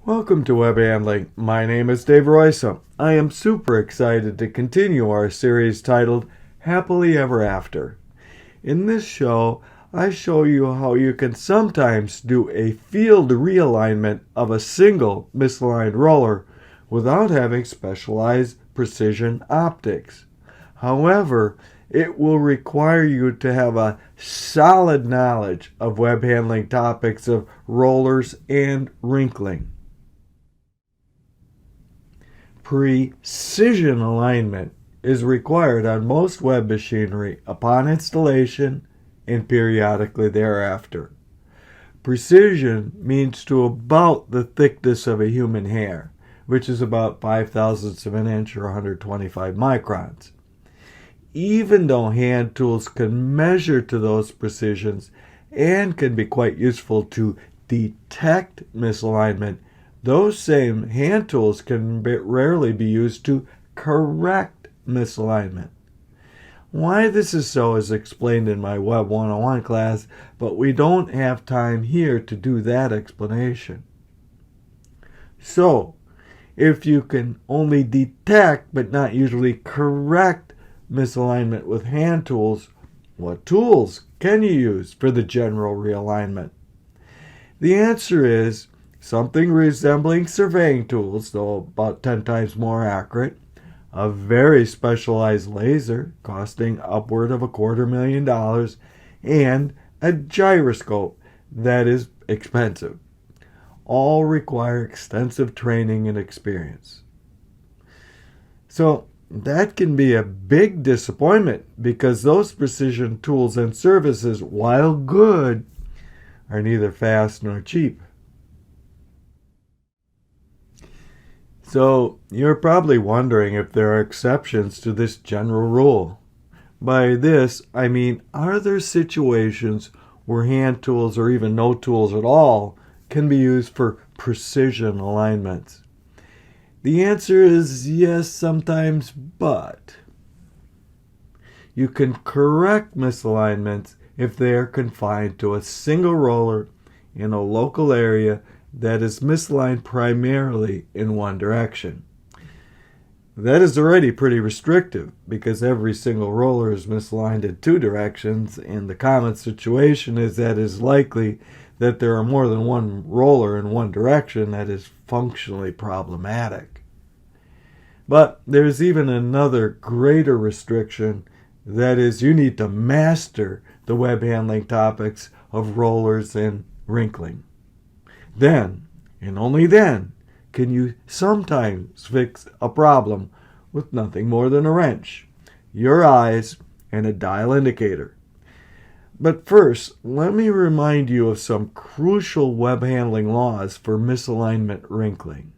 Welcome to Web Handling. My name is Dave Royce. I am super excited to continue our series titled Happily Ever After. In this show, I show you how you can sometimes do a field realignment of a single misaligned roller without having specialized precision optics. However, it will require you to have a solid knowledge of web handling topics of rollers and wrinkling. Precision alignment is required on most web machinery upon installation and periodically thereafter. Precision means to about the thickness of a human hair, which is about 5/1000ths of an inch or 125 microns. Even though hand tools can measure to those precisions and can be quite useful to detect misalignment, those same hand tools can rarely be used to correct misalignment. Why this is so is explained in my Web 101 class, but we don't have time here to do that explanation. So, if you can only detect but not usually correct misalignment with hand tools, what tools can you use for the general realignment? The answer is something resembling surveying tools, though about 10 times more accurate, a very specialized laser costing upward of $250,000, and a gyroscope that is expensive. All require extensive training and experience. So that can be a big disappointment because those precision tools and services, while good, are neither fast nor cheap. So you're probably wondering if there are exceptions to this general rule. By this, I mean, are there situations where hand tools or even no tools at all can be used for precision alignments? The answer is yes, sometimes, but you can correct misalignments if they are confined to a single roller in a local area that is misaligned primarily in one direction. That is already pretty restrictive because every single roller is misaligned in two directions, and the common situation is that it is likely that there are more than one roller in one direction that is functionally problematic. But there's even another greater restriction, that is, you need to master the web handling topics of rollers and wrinkling. Then, and only then, can you sometimes fix a problem with nothing more than a wrench, your eyes, and a dial indicator. But first, let me remind you of some crucial web handling laws for misalignment wrinkling.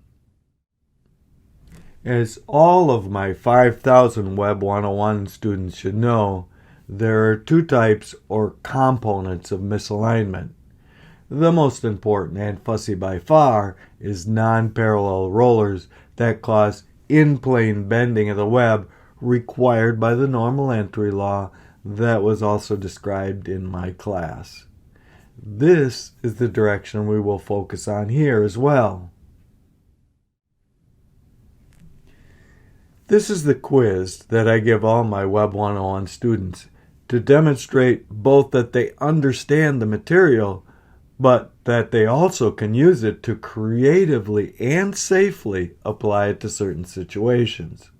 As all of my 5,000 Web 101 students should know, there are two types or components of misalignment. The most important and fussy by far is non-parallel rollers that cause in-plane bending of the web required by the normal entry law that was also described in my class. This is the direction we will focus on here as well. This is the quiz that I give all my Web 101 students to demonstrate both that they understand the material, but that they also can use it to creatively and safely apply it to certain situations.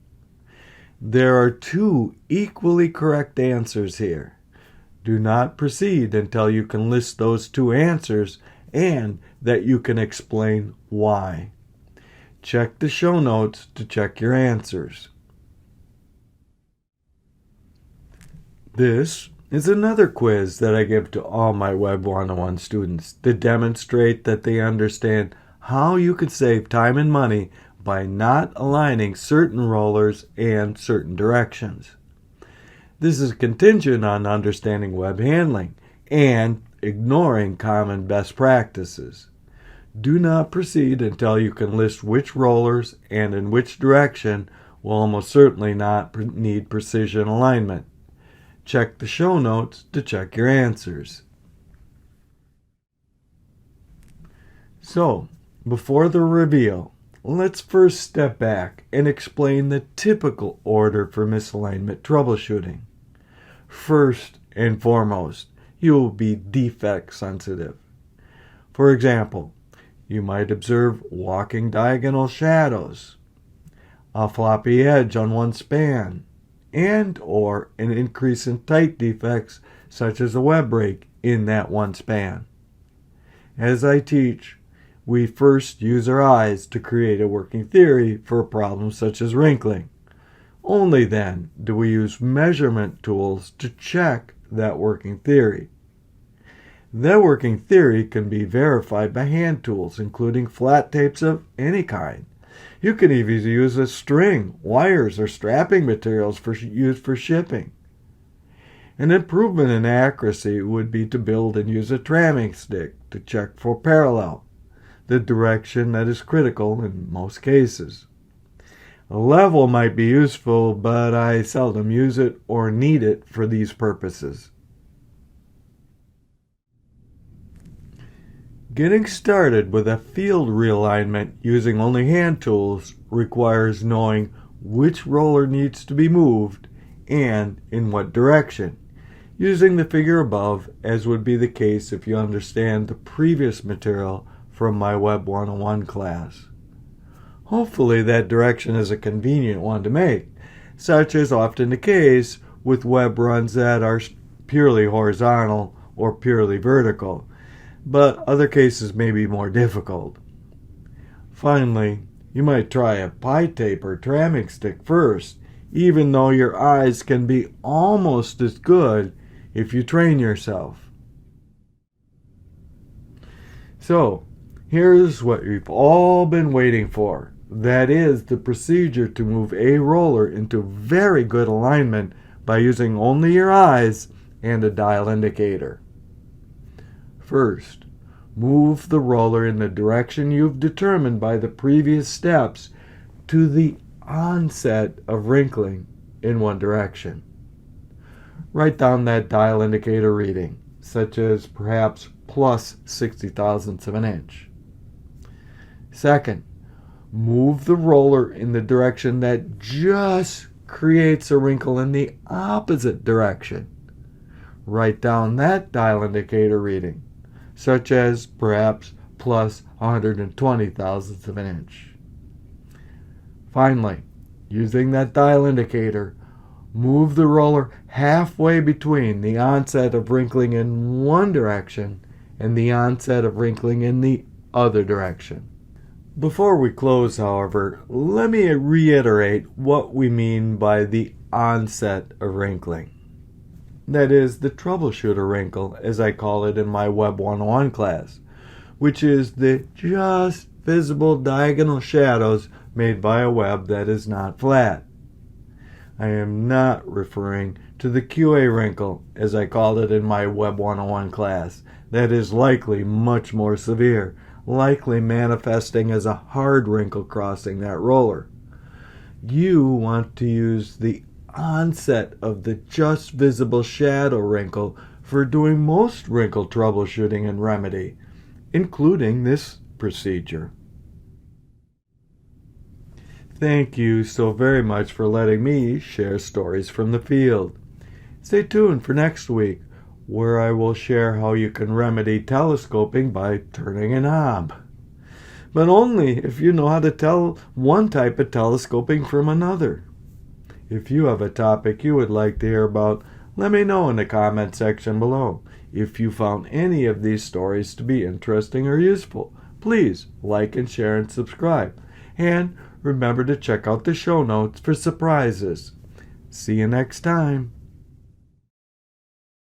There are two equally correct answers here. Do not proceed until you can list those two answers and that you can explain why. Check the show notes to check your answers. This is another quiz that I give to all my Web 101 students to demonstrate that they understand how you can save time and money by not aligning certain rollers and certain directions. This is contingent on understanding web handling and ignoring common best practices. Do not proceed until you can list which rollers and in which direction will almost certainly not need precision alignment. Check the show notes to check your answers. So, Before the reveal, let's first step back and explain the typical order for misalignment troubleshooting. First and foremost, you will be defect sensitive. For example, you might observe walking diagonal shadows, a floppy edge on one span, and or an increase in tight defects such as a web break in that one span. As I teach, we first use our eyes to create a working theory for a problem such as wrinkling. Only then do we use measurement tools to check that working theory. That working theory can be verified by hand tools, including flat tapes of any kind. You can even use a string, wires, or strapping materials used for shipping. An improvement in accuracy would be to build and use a tramming stick to check for parallel, the direction that is critical in most cases. A level might be useful, but I seldom use it or need it for these purposes. Getting started with a field realignment using only hand tools requires knowing which roller needs to be moved and in what direction, using the figure above as would be the case if you understand the previous material from my Web 101 class. Hopefully that direction is a convenient one to make, such is often the case with web runs that are purely horizontal or purely vertical, but other cases may be more difficult. Finally, you might try a pie tape or tramming stick first, even though your eyes can be almost as good if you train yourself. So, here's what you've all been waiting for. That is the procedure to move a roller into very good alignment by using only your eyes and a dial indicator. First, move the roller in the direction you've determined by the previous steps to the onset of wrinkling in one direction. Write down that dial indicator reading, such as perhaps plus 60 thousandths of an inch. Second, move the roller in the direction that just creates a wrinkle in the opposite direction. Write down that dial indicator reading, such as perhaps plus 120 thousandths of an inch. Finally, using that dial indicator, move the roller halfway between the onset of wrinkling in one direction and the onset of wrinkling in the other direction. Before we close, however, let me reiterate what we mean by the onset of wrinkling. That is the troubleshooter wrinkle, as I call it in my Web 101 class, which is the just visible diagonal shadows made by a web that is not flat. I am not referring to the QA wrinkle, as I called it in my Web 101 class, that is likely much more severe, likely manifesting as a hard wrinkle crossing that roller. You want to use the onset of the just visible shadow wrinkle for doing most wrinkle troubleshooting and remedy, including this procedure. Thank you so very much for letting me share stories from the field. Stay tuned for next week, where I will share how you can remedy telescoping by turning a knob. But only if you know how to tell one type of telescoping from another. If you have a topic you would like to hear about, let me know in the comment section below. If you found any of these stories to be interesting or useful, please like and share and subscribe. And remember to check out the show notes for surprises. See you next time.